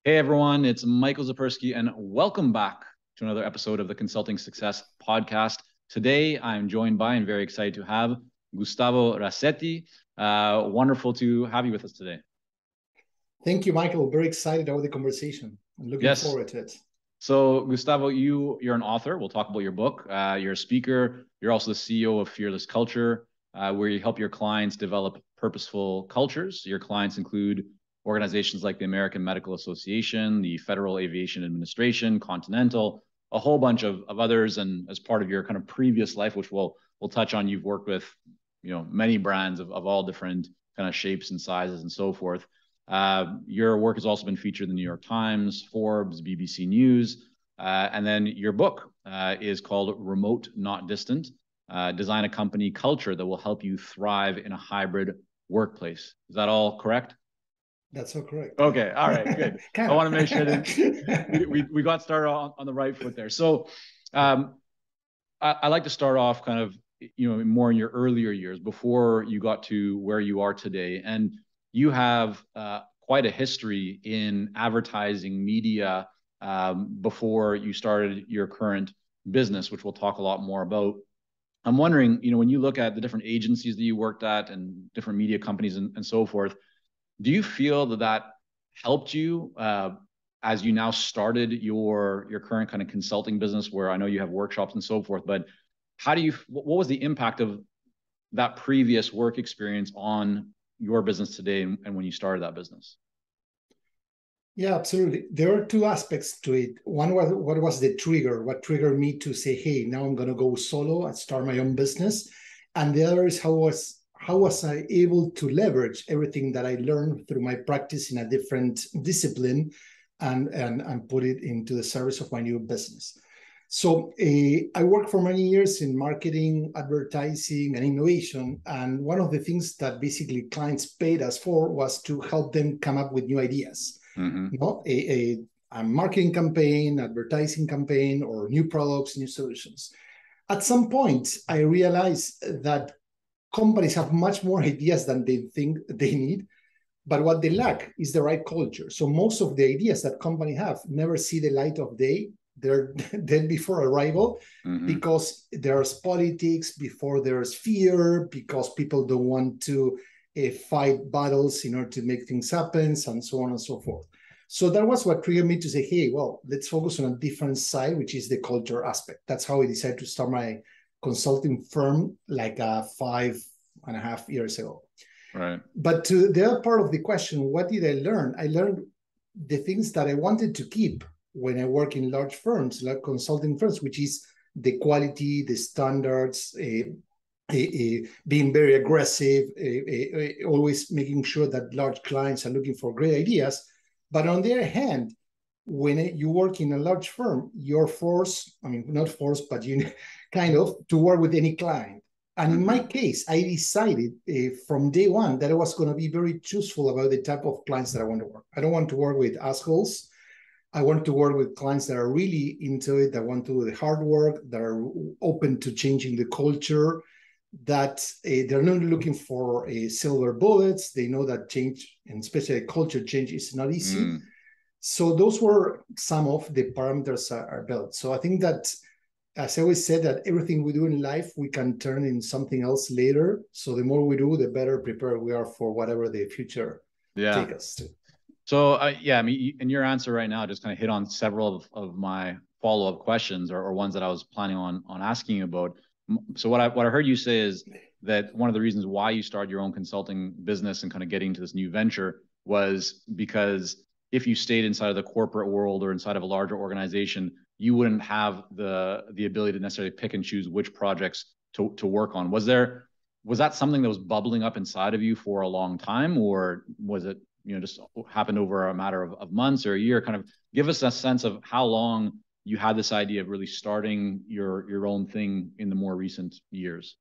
Hey everyone, it's Michael Zapersky, and welcome back to another episode of the Consulting Success Podcast. Today, I'm joined by and very excited to have Gustavo Razzetti. Wonderful to have you with us today. Thank you, Michael. Very excited about the conversation. I'm looking Yes. forward to it. So, Gustavo, you're an author. We'll talk about your book. You're a speaker. You're also the CEO of Fearless Culture, where you help your clients develop purposeful cultures. Your clients include organizations like the American Medical Association, the Federal Aviation Administration, Continental, a whole bunch of others. And as part of your kind of previous life, which we'll touch on, you've worked with many brands of all different kind of shapes and sizes and so forth. Your work has also been featured in the New York Times, Forbes, BBC News, and then your book is called Remote Not Distant, Design a Company Culture that will help you thrive in a hybrid workplace. Is that all correct? That's all correct. Okay, all right, good. I want to make sure that we got started on the right foot there. So I like to start off kind of, more in your earlier years before you got to where you are today. And you have quite a history in advertising media before you started your current business, which we'll talk a lot more about. I'm wondering, when you look at the different agencies that you worked at and different media companies and so forth, do you feel that helped you as you now started your current kind of consulting business, where I know you have workshops and so forth, but what was the impact of that previous work experience on your business today and when you started that business? Yeah, absolutely. There are two aspects to it. One was what was the trigger? What triggered me to say, hey, now I'm going to go solo and start my own business? And the other is how was I able to leverage everything that I learned through my practice in a different discipline and put it into the service of my new business. So I worked for many years in marketing, advertising, and innovation. And one of the things that basically clients paid us for was to help them come up with new ideas. Mm-hmm. A marketing campaign, advertising campaign, or new products, new solutions. At some point, I realized that companies have much more ideas than they think they need, but what they lack is the right culture. So most of the ideas that companies have never see the light of day. They're dead before arrival, mm-hmm. because there's politics, before there's fear, because people don't want to fight battles in order to make things happen, and so on and so forth. So that was what triggered me to say, hey, well, let's focus on a different side, which is the culture aspect. That's how I decided to start my consulting firm like 5.5 years ago. Right. But to the other part of the question, what did I learn? I learned the things that I wanted to keep when I work in large firms, like consulting firms, which is the quality, the standards, being very aggressive, always making sure that large clients are looking for great ideas. But on the other hand, when you work in a large firm, you're forced, not forced, but you kind of to work with any client. And in my case, I decided from day one that I was going to be very chooseful about the type of clients that I want to work. I don't want to work with assholes. I want to work with clients that are really into it, that want to do the hard work, that are open to changing the culture, that they're not looking for silver bullets. They know that change, and especially culture change, is not easy. So those were some of the parameters are built. So I think that, as I always said, that everything we do in life, we can turn in something else later. So the more we do, the better prepared we are for whatever the future take us to. So in your answer right now just kind of hit on several of my follow-up questions or ones that I was planning on asking you about. So what I heard you say is that one of the reasons why you started your own consulting business and kind of getting into this new venture was because if you stayed inside of the corporate world or inside of a larger organization, you wouldn't have the ability to necessarily pick and choose which projects to work on. Was that something that was bubbling up inside of you for a long time, or was it just happened over a matter of months or a year? Kind of give us a sense of how long you had this idea of really starting your own thing in the more recent years.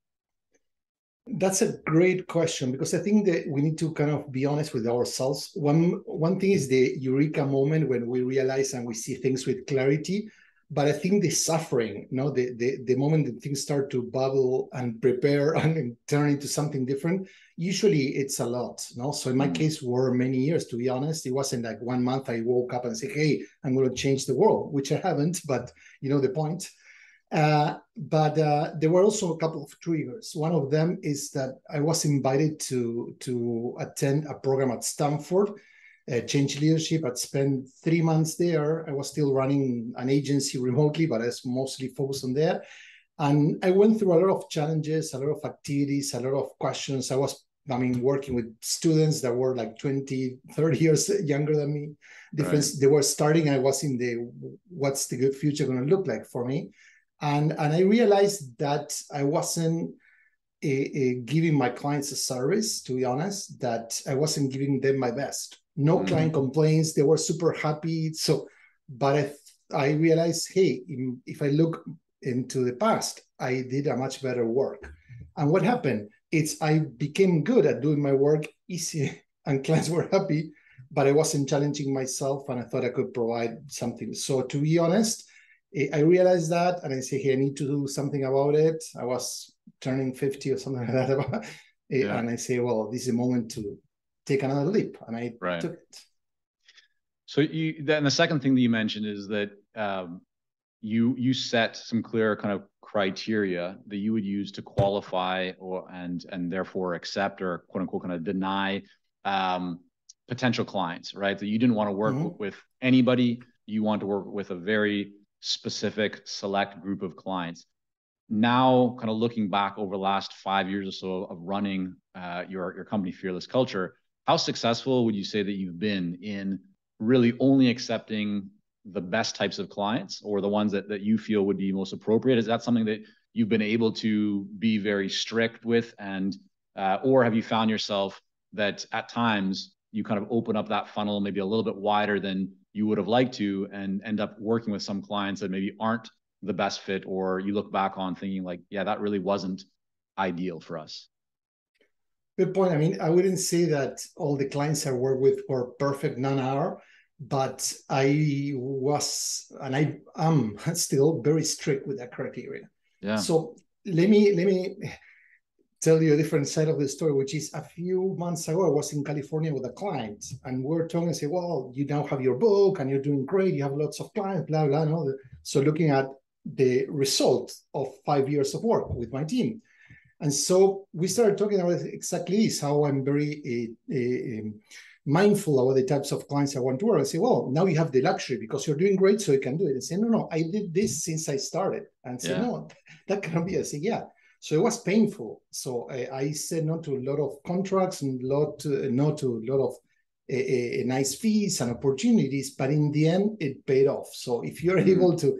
That's a great question, because I think that we need to kind of be honest with ourselves. One thing is the eureka moment when we realize and we see things with clarity. But I think the suffering, the moment that things start to bubble and prepare and turn into something different, usually it's a lot. So in my case, were many years, to be honest. It wasn't like 1 month I woke up and said, hey, I'm going to change the world, which I haven't, but you know the point. But there were also a couple of triggers. One of them is that I was invited to attend a program at Stanford, Change Leadership. I'd spent 3 months there. I was still running an agency remotely, but I was mostly focused on that. And I went through a lot of challenges, a lot of activities, a lot of questions. I was working with students that were like 20, 30 years younger than me. Right. They were starting. I was in the, what's the good future going to look like for me? And I realized that I wasn't giving my clients a service, to be honest, that I wasn't giving them my best. No client complaints. They were super happy. So, but I realized, hey, if I look into the past, I did a much better work. And what happened? I became good at doing my work easy and clients were happy, but I wasn't challenging myself and I thought I could provide something. So to be honest, I realized that and I say, hey, I need to do something about it. I was turning 50 or something like that. And I say, well, this is a moment to take another leap. And I took it. So then the second thing that you mentioned is that you set some clear kind of criteria that you would use to qualify and therefore accept or quote unquote kind of deny potential clients, right? That you didn't want to work with anybody. You want to work with a very specific select group of clients. Now, kind of looking back over the last 5 years or so of running your company, Fearless Culture, how successful would you say that you've been in really only accepting the best types of clients or the ones that you feel would be most appropriate? Is that something that you've been able to be very strict with, and or have you found yourself that at times you kind of open up that funnel maybe a little bit wider than you would have liked to and end up working with some clients that maybe aren't the best fit, or you look back on thinking like, yeah, that really wasn't ideal for us? Good point. I mean, I wouldn't say that all the clients I work with were perfect, none are, but I was, and I am still very strict with that criteria. Yeah. So let me tell you a different side of the story, which is a few months ago, I was in California with a client and we're talking and say, well, you now have your book and you're doing great. You have lots of clients, blah, blah, blah. So looking at the result of 5 years of work with my team. And so we started talking about exactly this, how I'm very mindful about the types of clients I want to work. I say, well, now you have the luxury because you're doing great, so you can do it. And say, no, I did this since I started. And say, no, that cannot be. I say, yeah. So it was painful. So I said no to a lot of contracts and no to a lot of nice fees and opportunities. But in the end, it paid off. So if you're able to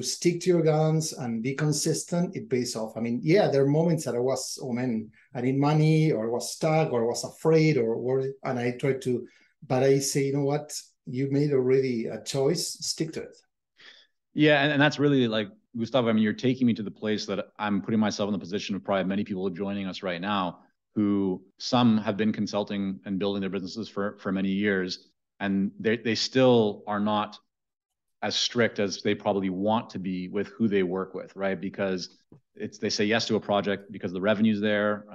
stick to your guns and be consistent, it pays off. I mean, yeah, there are moments that I was, oh man, I need money, or I was stuck, or I was afraid, and I tried to, but I say, you know what, you made already a choice, stick to it. Yeah, and that's really like, Gustavo, I mean, you're taking me to the place that I'm putting myself in the position of probably many people joining us right now, who some have been consulting and building their businesses for many years, and they still are not as strict as they probably want to be with who they work with, right? Because they say yes to a project because the revenue's there,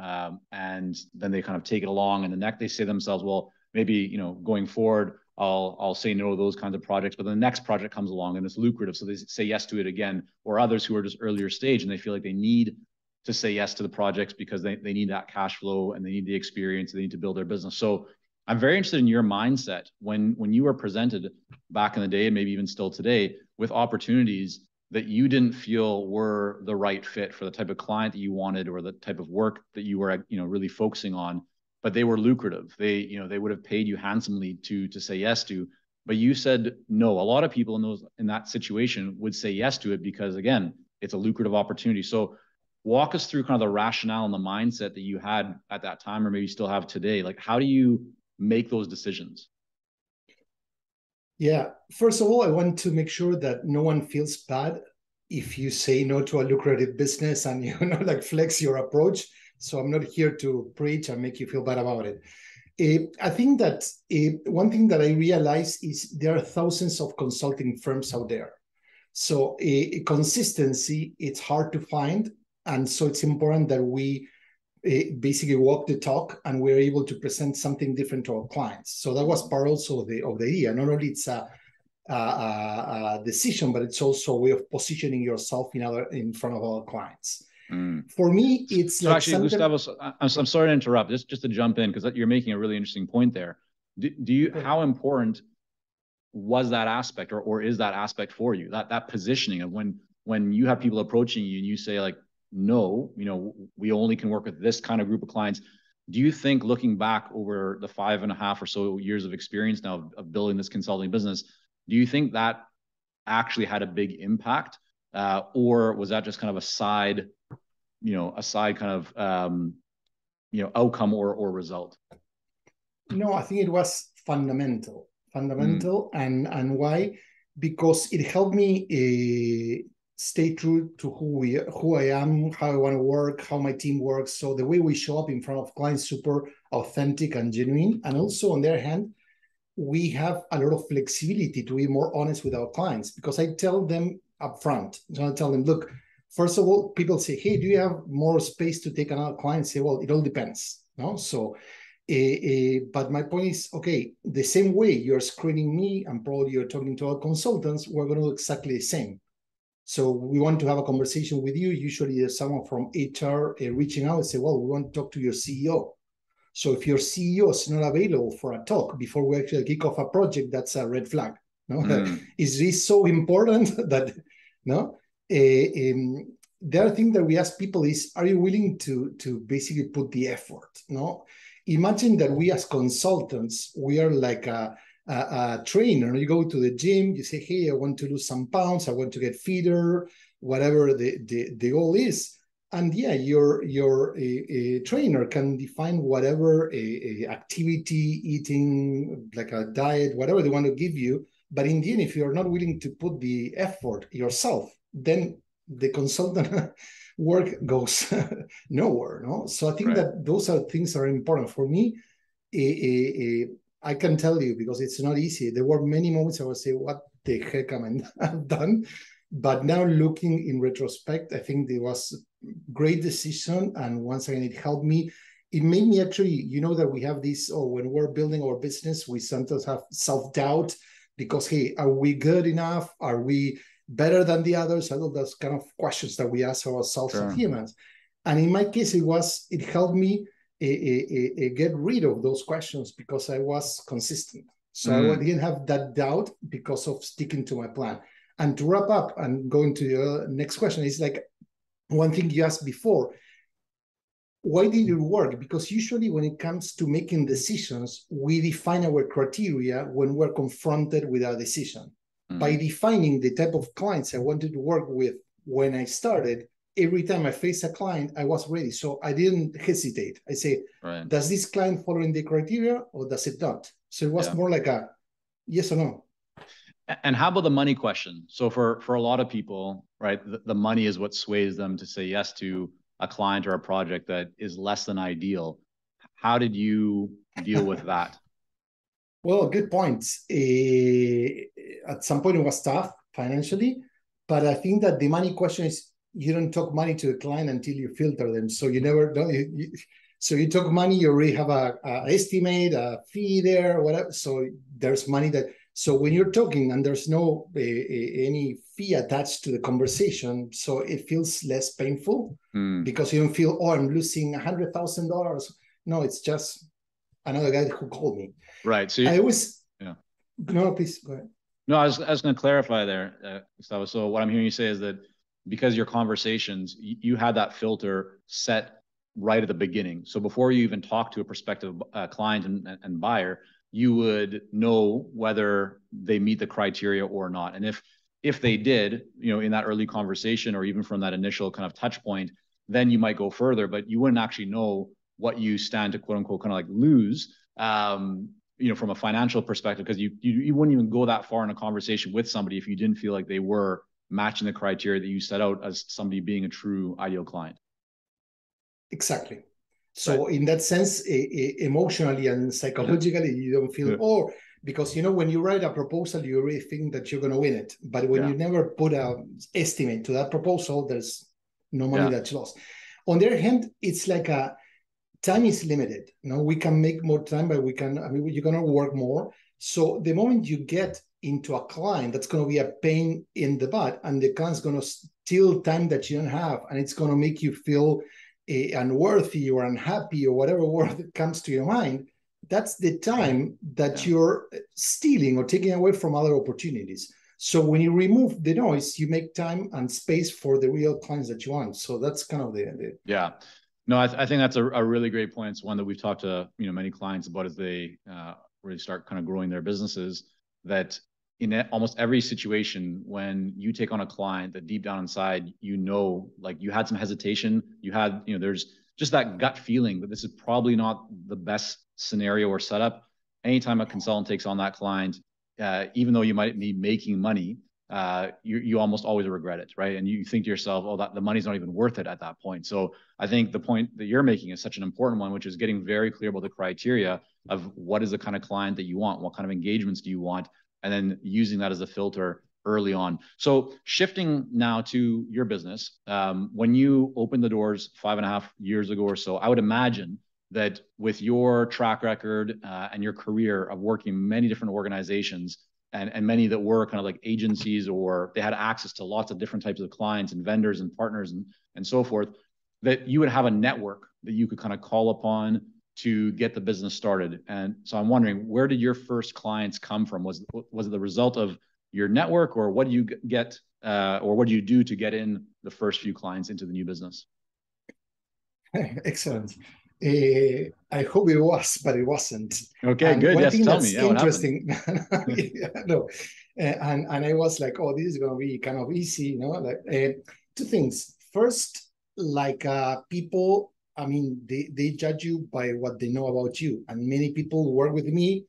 and then they kind of take it along, and the next they say to themselves, well, maybe going forward, I'll say no to those kinds of projects, but then the next project comes along and it's lucrative, so they say yes to it again. Or others who are just earlier stage and they feel like they need to say yes to the projects because they need that cash flow and they need the experience, they need to build their business. So I'm very interested in your mindset when you were presented back in the day, and maybe even still today, with opportunities that you didn't feel were the right fit for the type of client that you wanted or the type of work that you were really focusing on, but they were lucrative. They would have paid you handsomely to say yes to, but you said no. A lot of people in that situation would say yes to it because, again, it's a lucrative opportunity. So walk us through kind of the rationale and the mindset that you had at that time, or maybe still have today. Like, how do you make those decisions? Yeah, first of all, I want to make sure that no one feels bad if you say no to a lucrative business and like flex your approach. So I'm not here to preach and make you feel bad about it. I think that one thing that I realize is there are thousands of consulting firms out there. So a consistency, it's hard to find. And so it's important that we basically walk the talk and we're able to present something different to our clients. So that was part also of the idea. Not only it's a decision, but it's also a way of positioning yourself in front of our clients. For me, it's so like actually, Gustavo, I'm sorry to interrupt. Just to jump in, because you're making a really interesting point there. Do you how important was that aspect, or is that aspect for you? That positioning of when you have people approaching you and you say like, no, we only can work with this kind of group of clients. Do you think, looking back over the 5.5 or so years of experience now of building this consulting business, do you think that actually had a big impact, or was that just kind of a side kind of outcome or result? No, I think it was fundamental, and why? Because it helped me stay true to who I am, how I want to work, how my team works. So the way we show up in front of clients, super authentic and genuine. And also on their hand, we have a lot of flexibility to be more honest with our clients, because I tell them upfront. So I tell them, look, first of all, people say, hey, do you have more space to take another client? Say, well, it all depends. No, so. But my point is, okay, the same way you're screening me and probably you're talking to our consultants, we're going to do exactly the same. So we want to have a conversation with you. Usually there's someone from HR reaching out and say, well, we want to talk to your CEO. So if your CEO is not available for a talk before we actually kick off a project, that's a red flag. No? Is this so important that, no? The other thing that we ask people is, are you willing to basically put the effort? No? Imagine that we as consultants, we are like a trainer. You go to the gym, you say, hey, I want to lose some pounds, I want to get fitter, whatever the goal is. And yeah, your trainer can define whatever activity, eating, like a diet, whatever they want to give you. But in the end, if you're not willing to put the effort yourself, then the consultant work goes nowhere. No, so I think that those are things that are important for me. I can tell you, because it's not easy. There were many moments I would say, "What the heck am I done?" But now, looking in retrospect, I think it was a great decision, and once again, it helped me. It made me actually, that we have this. Oh, when we're building our business, we sometimes have self-doubt because, hey, are we good enough? Are we better than the others? I know those kind of questions that we ask ourselves as humans. And in my case, it helped me get rid of those questions because I was consistent. So I didn't have that doubt because of sticking to my plan. And to wrap up and going to the next question, is like one thing you asked before. Why did it work? Because usually when it comes to making decisions, we define our criteria when we're confronted with our decision. By defining the type of clients I wanted to work with when I started, every time I faced a client, I was ready. So I didn't hesitate. I say, does this client follow in the criteria or does it not? So it was more like a yes or no. And how about the money question? So for a lot of people, right, the money is what sways them to say yes to a client or a project that is less than ideal. How did you deal with that? Well, good point. At some point, it was tough financially, but I think that the money question is you don't talk money to the client until you filter them. So you never don't. So you talk money, you already have a estimate, a fee there, whatever. So there's money that. So when you're talking and there's no any fee attached to the conversation, so it feels less painful because you don't feel, oh, I'm losing $100,000. No, it's just another guy who called me. Right. So I always, no, please go ahead. No, I was going to clarify there, Gustavo. So what I'm hearing you say is that because your conversations, you had that filter set right at the beginning. So before you even talk to a prospective client and buyer, you would know whether they meet the criteria or not. And if they did, in that early conversation or even from that initial kind of touch point, then you might go further, but you wouldn't actually know what you stand to quote unquote kind of like lose, from a financial perspective, because you wouldn't even go that far in a conversation with somebody if you didn't feel like they were matching the criteria that you set out as somebody being a true ideal client. Exactly. So in that sense, emotionally and psychologically, you don't feel, because when you write a proposal, you already think that you're going to win it. But when you never put an estimate to that proposal, there's no money that's lost. On the other hand, it's like time is limited. We can make more time, but you're going to work more. So the moment you get into a client, that's going to be a pain in the butt, and the client's going to steal time that you don't have, and it's going to make you feel unworthy or unhappy or whatever word comes to your mind. That's the time that you're stealing or taking away from other opportunities. So when you remove the noise, you make time and space for the real clients that you want. So that's kind of the yeah. No, I think that's a really great point. It's one that we've talked to many clients about as they really start kind of growing their businesses, that in almost every situation when you take on a client that deep down inside, like you had some hesitation, there's just that gut feeling that this is probably not the best scenario or setup. Anytime a consultant takes on that client, even though you might be making money, you almost always regret it, right? And you think to yourself, oh, the money's not even worth it at that point. So I think the point that you're making is such an important one, which is getting very clear about the criteria of what is the kind of client that you want, what kind of engagements do you want, and then using that as a filter early on. So shifting now to your business, when you opened the doors 5.5 years ago or so, I would imagine that with your track record and your career of working in many different organizations, and many that were kind of like agencies, or they had access to lots of different types of clients and vendors and partners and so forth, that you would have a network that you could kind of call upon to get the business started. And so I'm wondering, where did your first clients come from? Was it the result of your network, or what do you get, or what do you do to get in the first few clients into the new business? Excellent. I hope it was, but it wasn't. Okay, good. Yes, tell me. Yeah, interesting. No, and I was like, oh, this is going to be kind of easy, two things. First, like people, they judge you by what they know about you, and many people work with me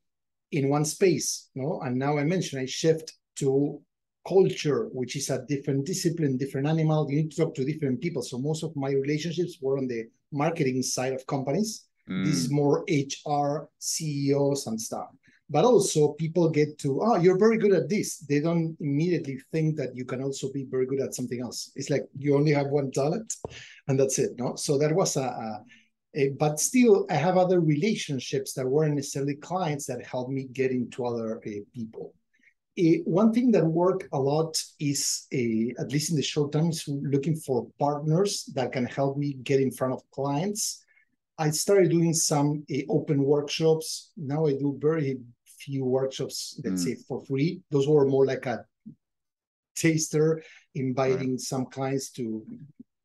in one space, And now I shift to culture, which is a different discipline, different animal. You need to talk to different people. So most of my relationships were on the marketing side of companies. This is more HR, CEOs and stuff. But also people get to, oh, you're very good at this. They don't immediately think that you can also be very good at something else. It's like you only have one talent and that's it. So that was but still, I have other relationships that weren't necessarily clients that helped me get into other people. One thing that worked a lot is, at least in the short term, is looking for partners that can help me get in front of clients. I started doing some open workshops. Now I do very few workshops, let's say, for free. Those were more like a taster, inviting some clients to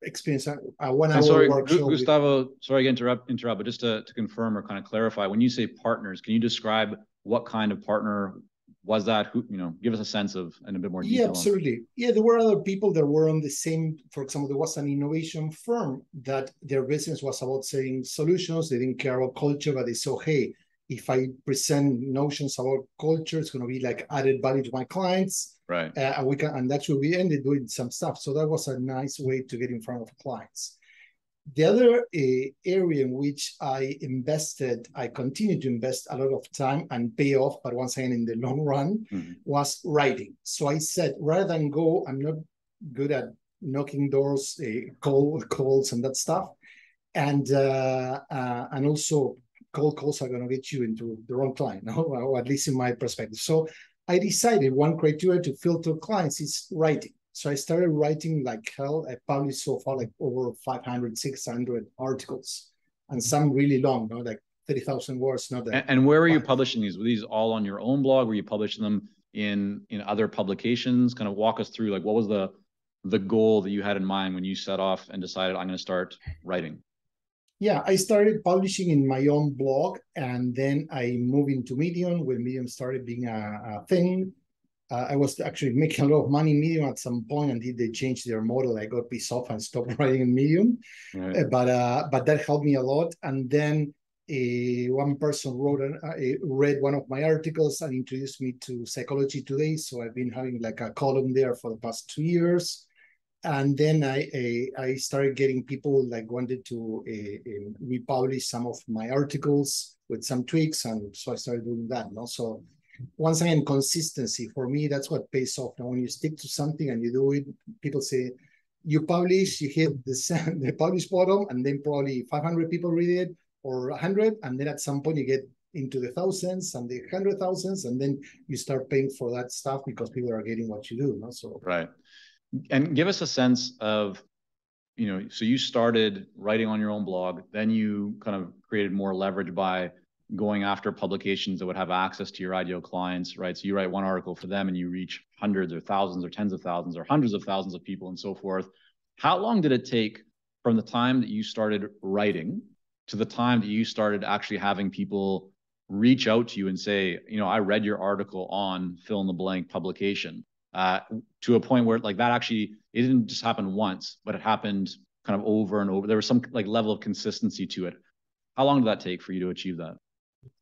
experience a 1 hour workshop. Gustavo, sorry to interrupt, but just to confirm or kind of clarify, when you say partners, can you describe what kind of partner was that? Who, give us a sense of, and a bit more detail. Yeah, absolutely. Yeah, there were other people that were on the same. For example, there was an innovation firm that their business was about selling solutions. They didn't care about culture, but they saw, hey, if I present notions about culture, it's going to be like added value to my clients. Right. And that's where we ended doing some stuff. So that was a nice way to get in front of clients. The other area in which I continue to invest a lot of time and pay off, but once again, in the long run, was writing. So I said, rather than I'm not good at knocking doors, calls and that stuff. And also cold calls are going to get you into the wrong client, or at least in my perspective. So I decided one criteria to filter clients is writing. So I started writing like hell. I published so far like over 500, 600 articles, and some really long, like 30,000 words. And where were you publishing these? Were these all on your own blog? Were you publishing them in other publications? Kind of walk us through, like, what was the goal that you had in mind when you set off and decided, I'm going to start writing? Yeah, I started publishing in my own blog, and then I moved into Medium when Medium started being a thing. I was actually making a lot of money in Medium at some point, and they changed their model. I got pissed off and stopped writing in Medium. Right. But that helped me a lot. And then one person read one of my articles and introduced me to Psychology Today. So I've been having like a column there for the past 2 years. And then I started getting people like wanted to republish some of my articles with some tweaks, and so I started doing that. So once again, consistency. For me, that's what pays off. Now, when you stick to something and you do it, people say, you publish, you hit the publish bottom, and then probably 500 people read it, or 100, and then at some point you get into the thousands and the 100,000s, and then you start paying for that stuff because people are getting what you do. No? So right. And give us a sense of, so you started writing on your own blog, then you kind of created more leverage by going after publications that would have access to your ideal clients, right? So you write one article for them and you reach hundreds or thousands or tens of thousands or hundreds of thousands of people and so forth. How long did it take from the time that you started writing to the time that you started actually having people reach out to you and say, I read your article on fill in the blank publication, to a point where like that actually, it didn't just happen once, but it happened kind of over and over. There was some like level of consistency to it. How long did that take for you to achieve that?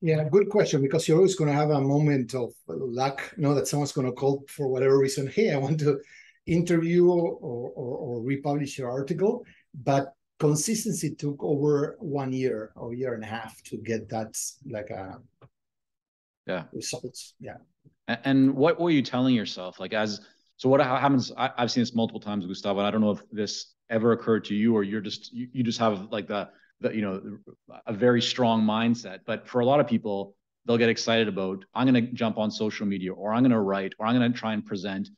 Yeah, good question, because you're always going to have a moment of luck, that someone's going to call for whatever reason, hey, I want to interview or republish your article. But consistency took over 1 year or year and a half to get that results. Yeah. And what were you telling yourself? So what happens? I've seen this multiple times, Gustavo, and I don't know if this ever occurred to you, or you just have like a very strong mindset. But for a lot of people, they'll get excited about, I'm going to jump on social media, or I'm going to write, or I'm going to try and present,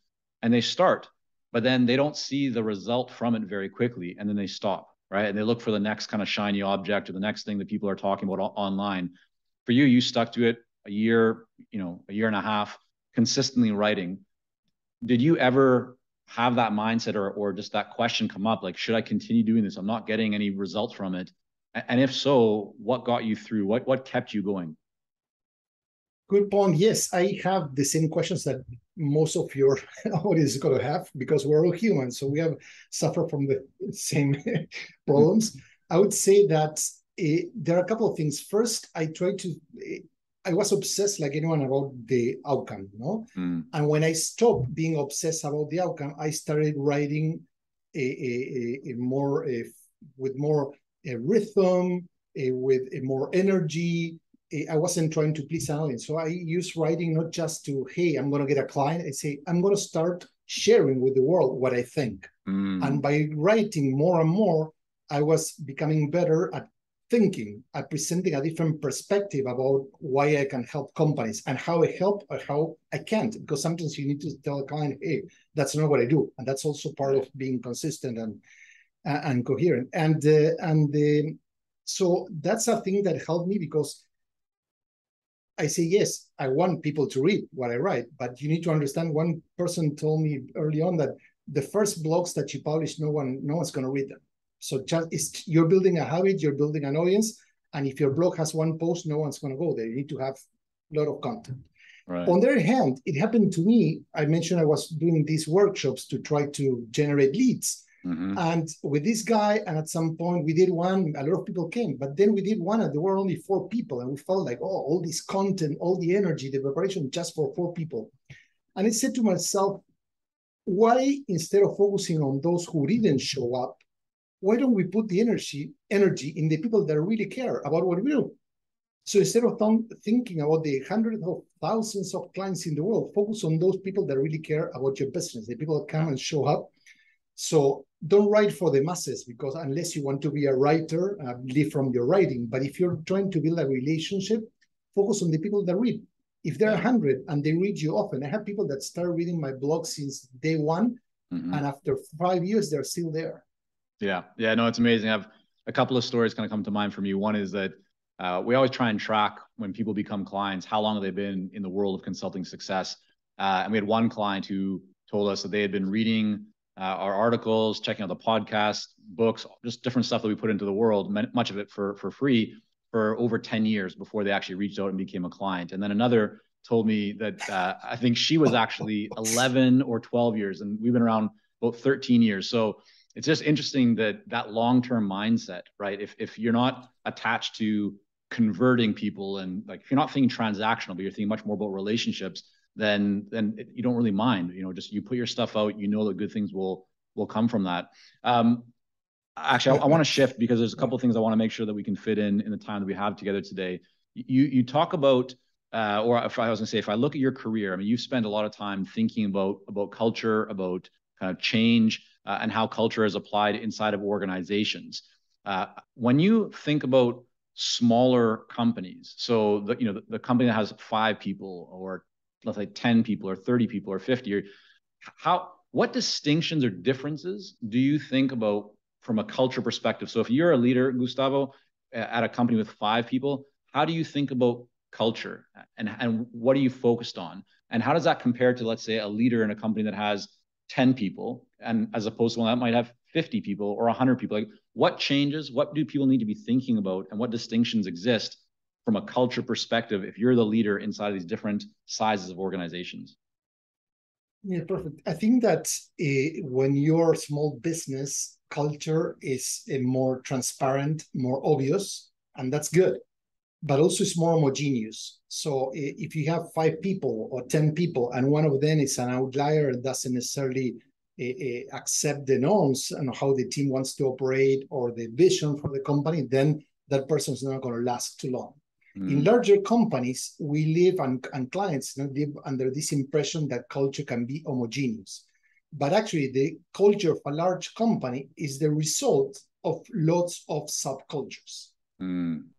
and they start, but then they don't see the result from it very quickly, and then they stop, right? And they look for the next kind of shiny object or the next thing that people are talking about online. For you, you stuck to it a year and a half, consistently writing. Did you ever have that mindset or just that question come up, like, should I continue doing this? I'm not getting any results from it. And if so, what got you through? What kept you going? Good point. Yes, I have the same questions that most of your audience is going to have, because we're all humans. So we have suffered from the same problems. I would say that there are a couple of things. First, I was obsessed like anyone about the outcome, And when I stopped being obsessed about the outcome, I started writing with more rhythm, with more energy. I wasn't trying to please an audience. So I use writing not just to, hey, I'm going to get a client. I say, I'm going to start sharing with the world what I think. And by writing more and more, I was becoming better at thinking, at presenting a different perspective about why I can help companies and how I help or how I can't. Because sometimes you need to tell a client, hey, that's not what I do. And that's also part of being consistent and coherent. So that's a thing that helped me, because I say, yes, I want people to read what I write, but you need to understand, one person told me early on that the first blogs that you publish, no one's going to read them. So you're building a habit, you're building an audience, and if your blog has one post, no one's going to go there. You need to have a lot of content. Right. On the other hand, it happened to me. I mentioned I was doing these workshops to try to generate leads. And with this guy, and at some point we did one, a lot of people came, but then we did one and there were only 4 people, and we felt like, oh, all this content, all the energy, the preparation just for 4 people. And I said to myself, why, instead of focusing on those who didn't show up, why don't we put the energy in the people that really care about what we do? So instead of thinking about the hundreds of thousands of clients in the world, focus on those people that really care about your business, the people that come and show up. So don't write for the masses, because unless you want to be a writer, live from your writing. But if you're trying to build a relationship, focus on the people that read. If there are 100 and they read you often, I have people that start reading my blog since day one, and after 5 years, they're still there. Yeah. No, it's amazing. I have a couple of stories kind of come to mind from you. One is that we always try and track, when people become clients, how long have they been in the world of consulting success. And we had one client who told us that they had been reading our articles, checking out the podcasts, books, just different stuff that we put into the world, much of it for free, for over 10 years before they actually reached out and became a client. And then another told me that I think she was actually 11 or 12 years, and we've been around about 13 years. So it's just interesting that long-term mindset, right? If you're not attached to converting people, and like if you're not thinking transactional, but you're thinking much more about relationships, then you don't really mind. Just you put your stuff out, the good things will come from that. Actually, I want to shift, because there's a couple of things I want to make sure that we can fit in the time that we have together today. You talk about or if I was going to say, if I look at your career, I mean, you've spent a lot of time thinking about culture, about kind of change, and how culture is applied inside of organizations. When you think about smaller companies, so the company that has 5 people, or let's say 10 people, or 30 people, or 50, or what distinctions or differences do you think about from a culture perspective? So if you're a leader, Gustavo, at a company with 5 people, how do you think about culture, and what are you focused on? And how does that compare to, let's say, a leader in a company that has 10 people, and as opposed to one that might have 50 people or 100 people? Like, what changes? What do people need to be thinking about? And what distinctions exist from a culture perspective if you're the leader inside of these different sizes of organizations? Yeah, perfect. I think that when you're a small business, culture is more transparent, more obvious, and that's good. But also it's more homogeneous. So if you have 5 people or 10 people, and one of them is an outlier and doesn't necessarily accept the norms and how the team wants to operate or the vision for the company, then that person is not going to last too long. In larger companies, we live and clients live under this impression that culture can be homogeneous. But actually, the culture of a large company is the result of lots of subcultures.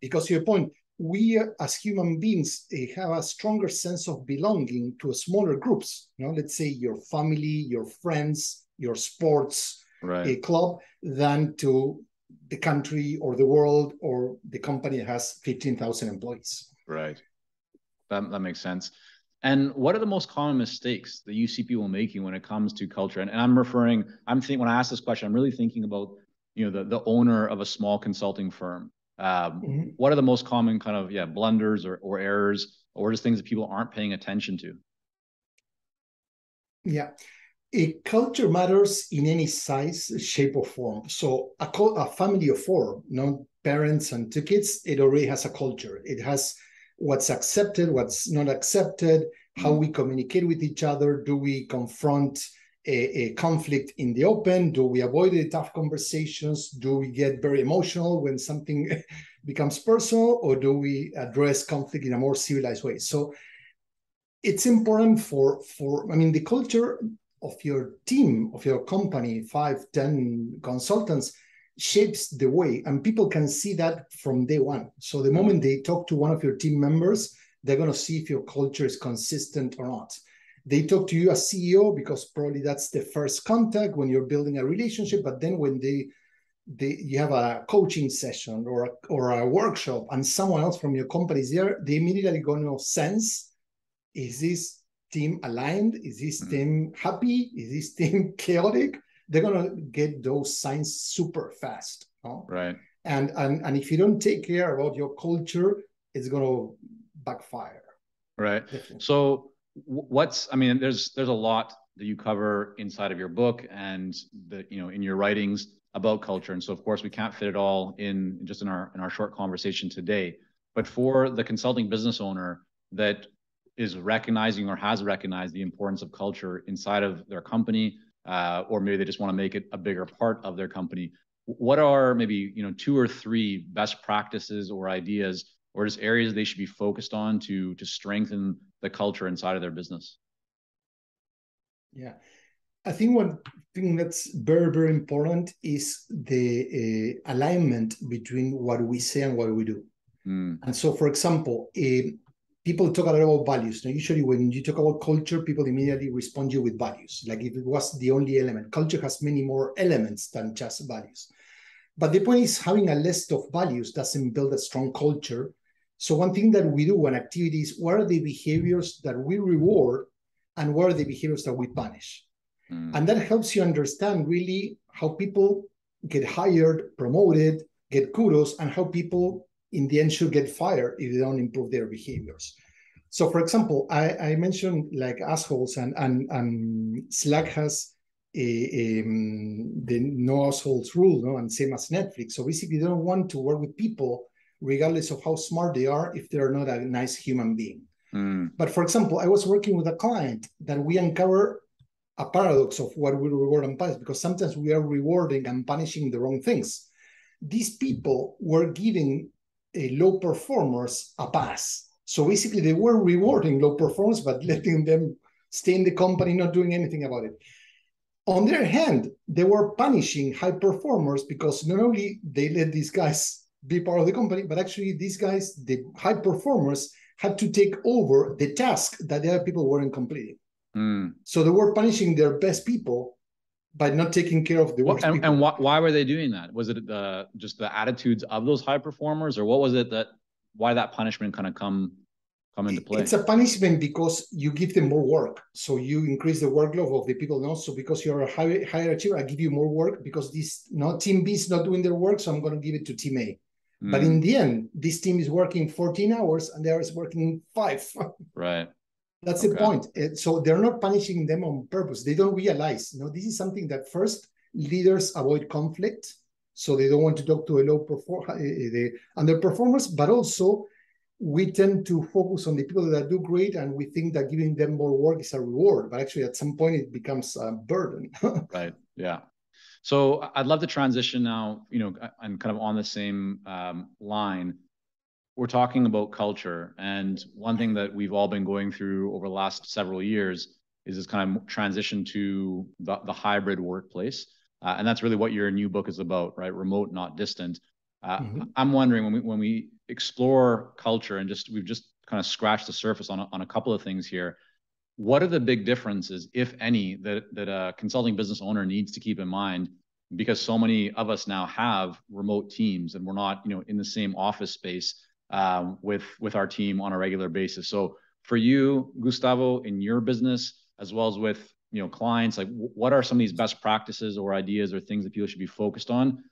Because to your point, we as human beings have a stronger sense of belonging to smaller groups. Let's say your family, your friends, your sports club, than to the country or the world or the company that has 15,000 employees. Right. That makes sense. And what are the most common mistakes that you see people making when it comes to culture? And when I ask this question, I'm really thinking about, the owner of a small consulting firm. What are the most common kind of blunders or errors, or just things that people aren't paying attention to? Yeah. A culture matters in any size, shape, or form. So a family of 4, parents and 2 kids, it already has a culture. It has what's accepted, what's not accepted, how we communicate with each other. Do we confront a conflict in the open? Do we avoid the tough conversations? Do we get very emotional when something becomes personal? Or do we address conflict in a more civilized way? So it's important for the culture of your team, of your company, 5, 10 consultants, shapes the way, and people can see that from day one. So the moment they talk to one of your team members, they're going to see if your culture is consistent or not. They talk to you as CEO because probably that's the first contact when you're building a relationship. But then when you have a coaching session or a workshop and someone else from your company is there, they immediately going to sense, is this team aligned? Is this team happy? Is this team chaotic? They're going to get those signs super fast. Right. And if you don't take care about your culture, it's going to backfire. Right. Definitely. So there's a lot that you cover inside of your book and in your writings about culture. And so of course we can't fit it all in our short conversation today. But for the consulting business owner that is recognizing or has recognized the importance of culture inside of their company, or maybe they just want to make it a bigger part of their company, what are maybe 2 or 3 best practices or ideas or just areas they should be focused on to strengthen the culture inside of their business? Yeah, I think one thing that's very, very important is the alignment between what we say and what we do. And so, for example, people talk a lot about values. Now, usually when you talk about culture, people immediately respond you with values. Like if it was the only element. Culture has many more elements than just values. But the point is, having a list of values doesn't build a strong culture. So one thing that we do on activities, what are the behaviors that we reward and what are the behaviors that we punish? And that helps you understand really how people get hired, promoted, get kudos, and how people in the end should get fired if they don't improve their behaviors. So for example, I mentioned like assholes and Slack has the no assholes rule, and same as Netflix. So basically they don't want to work with people regardless of how smart they are if they're not a nice human being. But for example, I was working with a client that we uncover a paradox of what we reward and punish, because sometimes we are rewarding and punishing the wrong things. These people were giving low performers a pass. So basically, they were rewarding low performance, but letting them stay in the company, not doing anything about it. On their hand, they were punishing high performers because not only they let these guys be part of the company, but actually these guys, the high performers, had to take over the task that the other people weren't completing. So they were punishing their best people by not taking care of the worst people. And why were they doing that? Was it just the attitudes of those high performers, or what was it why that punishment kind of come into play? It's a punishment because you give them more work. So you increase the workload of the people now. So because you're a higher achiever, I give you more work because team B is not doing their work. So I'm going to give it to team A. But in the end, this team is working 14 hours and they're working 5. Right. That's the point. So they're not punishing them on purpose. They don't realize, this is something that first leaders avoid conflict. So they don't want to talk to the underperformers, but also we tend to focus on the people that do great, and we think that giving them more work is a reward, but actually at some point it becomes a burden. Right. Yeah. So I'd love to transition now, and kind of on the same line. We're talking about culture, and one thing that we've all been going through over the last several years is this kind of transition to the hybrid workplace. And that's really what your new book is about, right? Remote, not distant. I'm wondering when we explore culture and we've just kind of scratched the surface on a couple of things here. What are the big differences, if any, that a consulting business owner needs to keep in mind? Because so many of us now have remote teams, and we're not, in the same office space with our team on a regular basis. So for you, Gustavo, in your business, as well as with clients, like what are some of these best practices or ideas or things that people should be focused on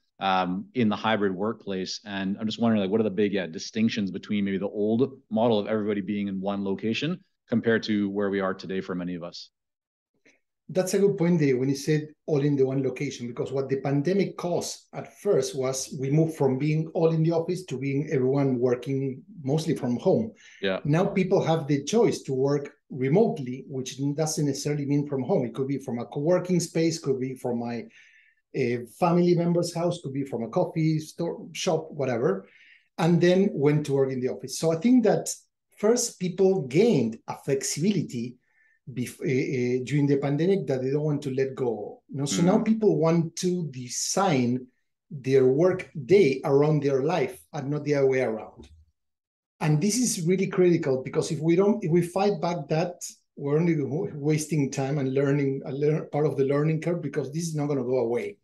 in the hybrid workplace? And I'm just wondering, like, what are the big distinctions between maybe the old model of everybody being in one location compared to where we are today for many of us? That's a good point there when you said all in the one location, because what the pandemic caused at first was we moved from being all in the office to being everyone working mostly from home. Yeah. Now people have the choice to work remotely, which doesn't necessarily mean from home. It could be from a co-working space, could be from my family member's house, could be from a coffee store, shop, whatever, and then went to work in the office. So I think that first people gained a flexibility during the pandemic that they don't want to let go. So now people want to design their work day around their life and not the other way around. And this is really critical, because if we fight back that, we're only wasting time and learning part of the learning curve, because this is not going to go away.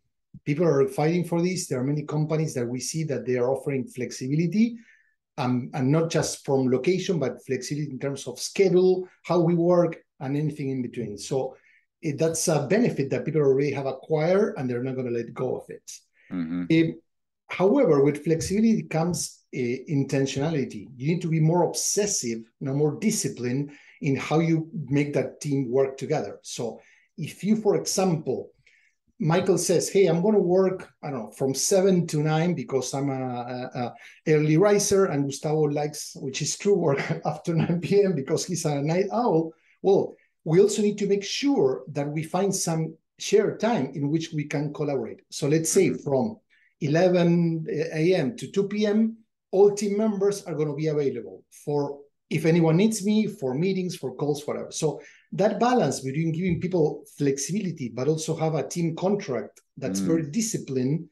People are fighting for this. There are many companies that we see that they are offering flexibility, and not just from location, but flexibility in terms of schedule, how we work, and anything in between. So that's a benefit that people already have acquired, and they're not going to let go of it. However, with flexibility comes intentionality. You need to be more obsessive, more disciplined in how you make that team work together. So if you, for example, Michael says, hey, I'm going to work, I don't know, from 7 to 9 because I'm a early riser, and Gustavo likes, which is true, work after 9 p.m. because he's a night owl. Well, we also need to make sure that we find some shared time in which we can collaborate. So let's say from 11 a.m. to 2 p.m., all team members are going to be available for, if anyone needs me, for meetings, for calls, whatever. So that balance between giving people flexibility, but also have a team contract that's very disciplined,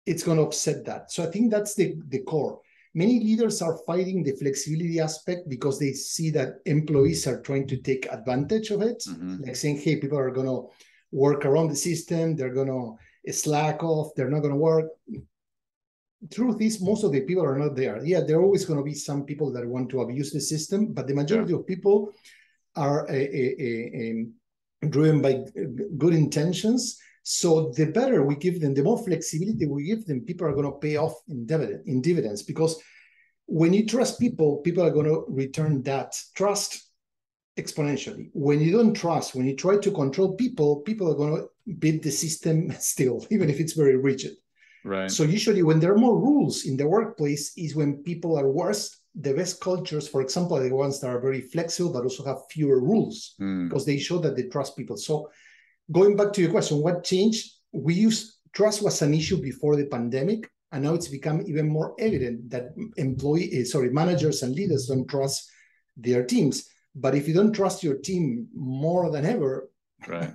it's going to offset that. So I think that's the core. Many leaders are fighting the flexibility aspect because they see that employees are trying to take advantage of it, like saying, hey, people are going to work around the system, they're going to slack off, they're not going to work. Truth is, most of the people are not there. Yeah, there are always going to be some people that want to abuse the system, but the majority of people are driven by good intentions. So the better we give them, the more flexibility we give them, people are going to pay off in dividends. Because when you trust people, people are going to return that trust exponentially. When you don't trust, when you try to control people, people are going to beat the system still, even if it's very rigid. Right. So usually when there are more rules in the workplace is when people are worse. The best cultures, for example, are the ones that are very flexible, but also have fewer rules because they show that they trust people. So going back to your question, what changed? Trust was an issue before the pandemic, and now it's become even more evident that managers and leaders don't trust their teams. But if you don't trust your team more than ever, right,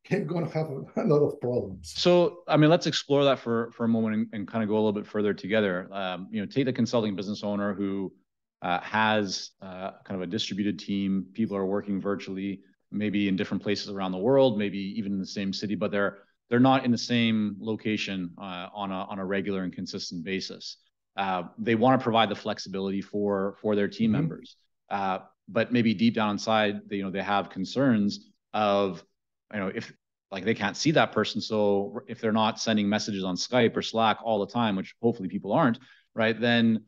you're going to have a lot of problems. So, I mean, let's explore that for a moment and kind of go a little bit further together. Take the consulting business owner who has kind of a distributed team. People are working virtually, maybe in different places around the world, maybe even in the same city, but they're not in the same location on a regular and consistent basis. They want to provide the flexibility for their team members, but maybe deep down inside, they have concerns of, if like they can't see that person. So if they're not sending messages on Skype or Slack all the time, which hopefully people aren't, right, then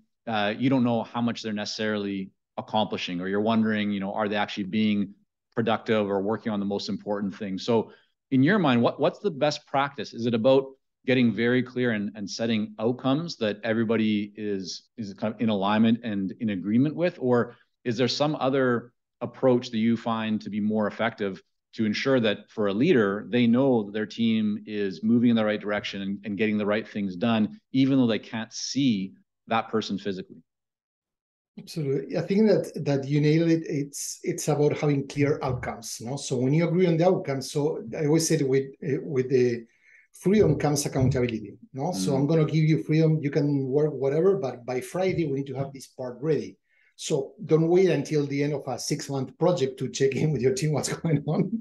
you don't know how much they're necessarily accomplishing, or you're wondering, are they actually being productive or working on the most important things? So in your mind, what's the best practice? Is it about getting very clear and setting outcomes that everybody is kind of in alignment and in agreement with? Or is there some other approach that you find to be more effective to ensure that for a leader, they know that their team is moving in the right direction and getting the right things done, even though they can't see that person physically? Absolutely. I think that you nailed it. It's about having clear outcomes. So when you agree on the outcomes, so I always said with the freedom comes accountability. So I'm going to give you freedom. You can work whatever, but by Friday, we need to have this part ready. So don't wait until the end of a 6-month project to check in with your team what's going on.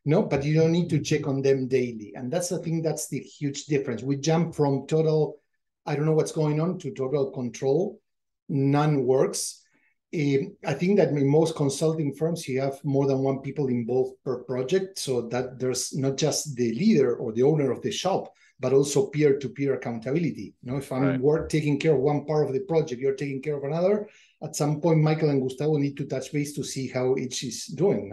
No, but you don't need to check on them daily. And that's the thing, that's the huge difference. We jump from total, I don't know what's going on, to total control. None works. I think that in most consulting firms, you have more than one people involved per project, so that there's not just the leader or the owner of the shop, but also peer-to-peer accountability. If I'm taking care of one part of the project, you're taking care of another. At some point, Michael and Gustavo need to touch base to see how each is doing.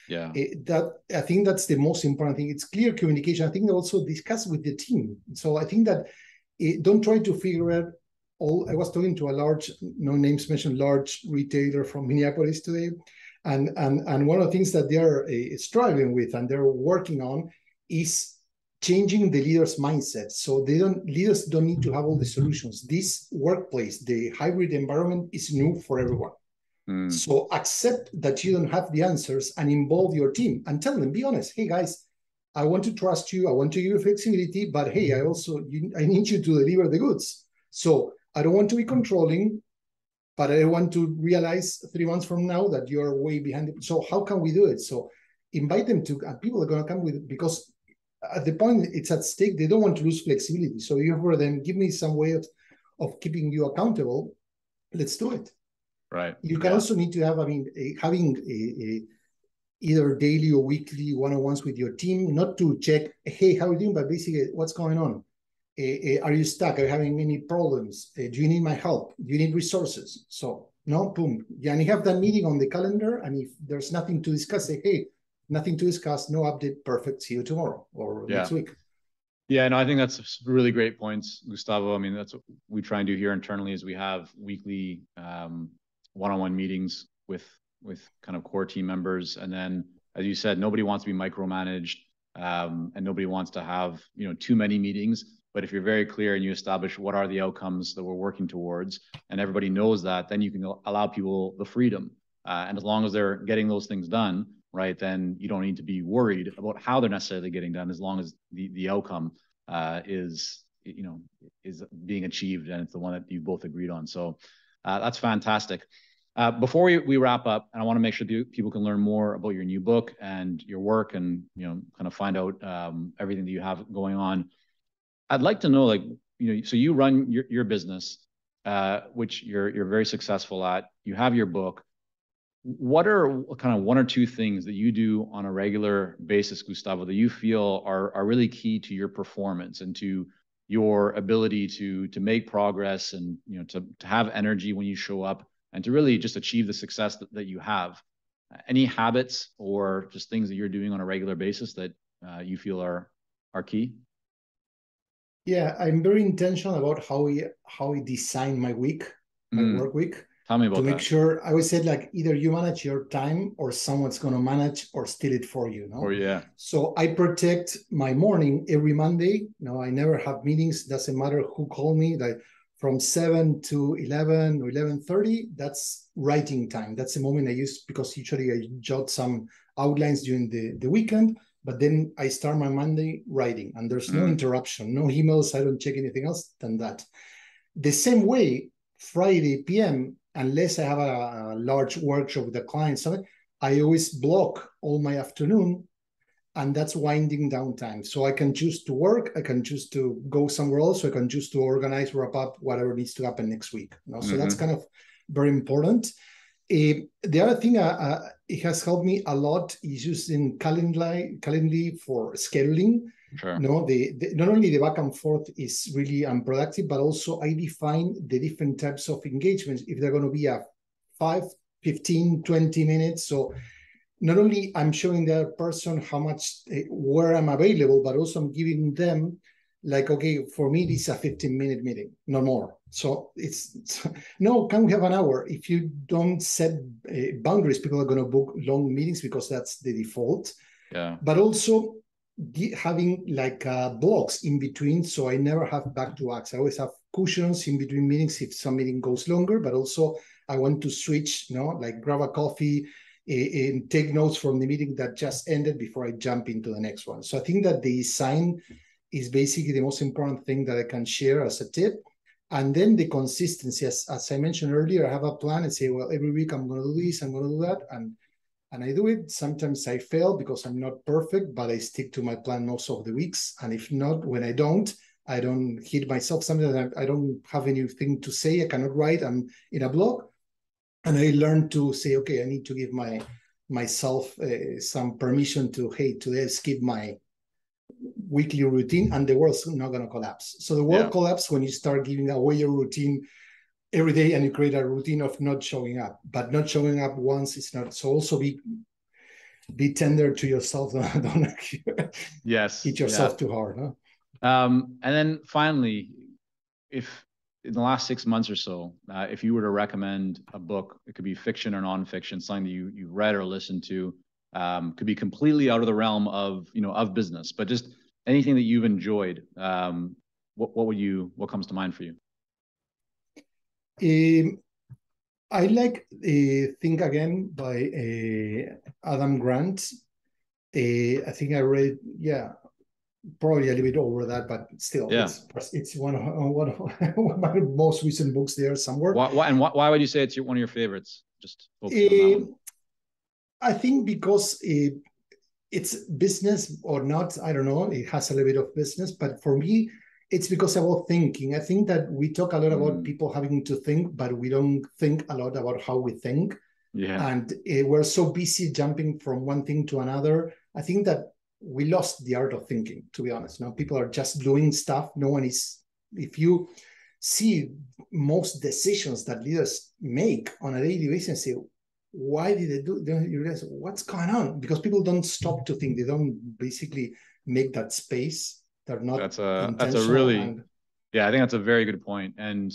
Yeah. I think that's the most important thing. It's clear communication. I think also discuss with the team. So I think that don't try to figure out I was talking to a large, no names mentioned, large retailer from Minneapolis today. And one of the things that they're struggling with and they're working on is changing the leader's mindset. So leaders don't need to have all the solutions. This workplace, the hybrid environment, is new for everyone. So accept that you don't have the answers and involve your team and tell them, be honest. Hey guys, I want to trust you. I want to give you flexibility, but hey, I need you to deliver the goods. So I don't want to be controlling, but I want to realize 3 months from now that you're way behind. So how can we do it? So invite them to, and people are going to come with it, because at the point it's at stake, they don't want to lose flexibility. So you offer them, give me some way of keeping you accountable. Let's do it. Right. You can also need to have, having either daily or weekly one-on-ones with your team, not to check, hey, how are you doing? But basically, what's going on? Are you stuck? Are you having any problems? Do you need my help? Do you need resources? So, no, boom. Yeah, and you have that meeting on the calendar, and if there's nothing to discuss, say, hey, nothing to discuss, no update, perfect, see you tomorrow or next week. Yeah, no, I think that's really great points, Gustavo. I mean, that's what we try and do here internally, is we have weekly one-on-one meetings with kind of core team members. And then, as you said, nobody wants to be micromanaged, and nobody wants to have, too many meetings. But if you're very clear and you establish what are the outcomes that we're working towards, and everybody knows that, then you can allow people the freedom. And as long as they're getting those things done, right, then you don't need to be worried about how they're necessarily getting done, as long as the outcome is being achieved, and it's the one that you both agreed on. So that's fantastic. Before we wrap up, and I want to make sure people can learn more about your new book and your work, and kind of find out everything that you have going on. I'd like to know, so you run your business, which you're very successful at. You have your book. What are kind of one or two things that you do on a regular basis, Gustavo, that you feel are really key to your performance and to your ability to make progress, and to have energy when you show up, and to really just achieve the success that you have? Any habits or just things that you're doing on a regular basis that you feel are key? Yeah, I'm very intentional about how we design my week, my work week. Tell me about that. To make sure, I always said, either you manage your time or someone's going to manage or steal it for you. Or So I protect my morning every Monday. I never have meetings. Doesn't matter who called me. from 7 to 11 or 11:30, that's writing time. That's the moment I use, because usually I jot some outlines during the weekend, but then I start my Monday writing, and there's no interruption, no emails. I don't check anything else than that. The same way, Friday PM, unless I have a large workshop with a client, I always block all my afternoon, and that's winding down time. So I can choose to work, I can choose to go somewhere else, so I can choose to organize, wrap up whatever needs to happen next week. So that's kind of very important. The other thing it has helped me a lot is using Calendly for scheduling. Sure. Not only the back and forth is really unproductive, but also I define the different types of engagements. If they're going to be a 5, 15, 20 minutes. So not only I'm showing the other person how much, where I'm available, but also I'm giving them like, okay, for me, this is a 15-minute meeting, no more. So no, can we have an hour? If you don't set boundaries, people are going to book long meetings because that's the default. Yeah. But also having like blocks in between, so I never have back-to-backs. I always have cushions in between meetings if some meeting goes longer, but also I want to switch, like grab a coffee, and take notes from the meeting that just ended before I jump into the next one. So I think that the design is basically the most important thing that I can share as a tip. And then the consistency, as I mentioned earlier, I have a plan and say, well, every week I'm going to do this, I'm going to do that. And I do it. Sometimes I fail because I'm not perfect, but I stick to my plan most of the weeks. And if not, when I don't hit myself. Sometimes I don't have anything to say. I cannot write. I'm in a block. And I learned to say, okay, I need to give myself some permission to, hey, today I skip my weekly routine, and the world's not going to collapse. So the world collapses when you start giving away your routine every day, and you create a routine of not showing up. But not showing up once is not. So also be tender to yourself. Don't hit yourself too hard. Huh? And then finally, if in the last 6 months or so, if you were to recommend a book, it could be fiction or nonfiction, something that you read or listened to, could be completely out of the realm of business, but just anything that you've enjoyed. What comes to mind for you? I like Think Again by Adam Grant. I think I read, probably a little bit over that, but still, it's one of my most recent books there somewhere. Why would you say it's one of your favorites? Just focus on that one. I think because it's business or not, I don't know. It has a little bit of business, but for me, it's because about thinking. I think that we talk a lot about people having to think, but we don't think a lot about how we think. Yeah. And we're so busy jumping from one thing to another. I think that we lost the art of thinking, to be honest. Now people are just doing stuff. No one is, if you see most decisions that leaders make on a daily basis, say, why did they do? Then you realize what's going on, because people don't stop to think. They don't basically make that space. They're not. That's a really, I think that's a very good point. And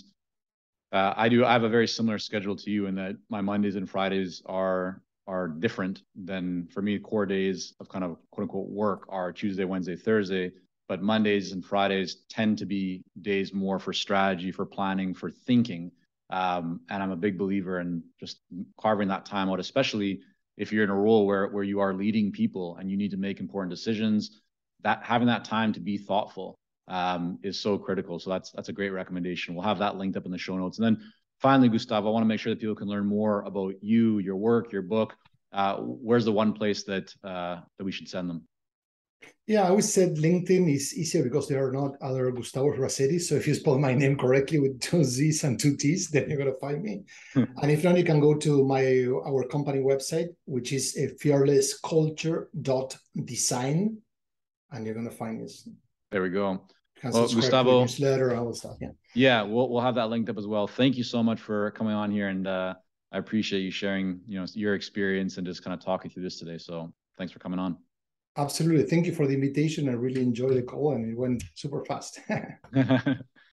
I have a very similar schedule to you in that my Mondays and Fridays are different than, for me, core days of kind of quote unquote work are Tuesday, Wednesday, Thursday, but Mondays and Fridays tend to be days more for strategy, for planning, for thinking. And I'm a big believer in just carving that time out, especially if you're in a role where you are leading people and you need to make important decisions. That having that time to be thoughtful is so critical. So that's a great recommendation. We'll have that linked up in the show notes. And then finally, Gustavo, I want to make sure that people can learn more about you, your work, your book. Where's the one place that we should send them? Yeah, I always said LinkedIn is easier because there are not other Gustavo Razzetti. So if you spell my name correctly with 2 Z's and 2 T's, then you're going to find me. And if not, you can go to our company website, which is fearlessculture.design, and you're going to find us. There we go. Well, Gustavo, newsletter, all the stuff. Yeah, we'll have that linked up as well. Thank you so much for coming on here, and I appreciate you sharing your experience and just kind of talking through this today. So thanks for coming on. Absolutely. Thank you for the invitation. I really enjoyed the call, and it went super fast.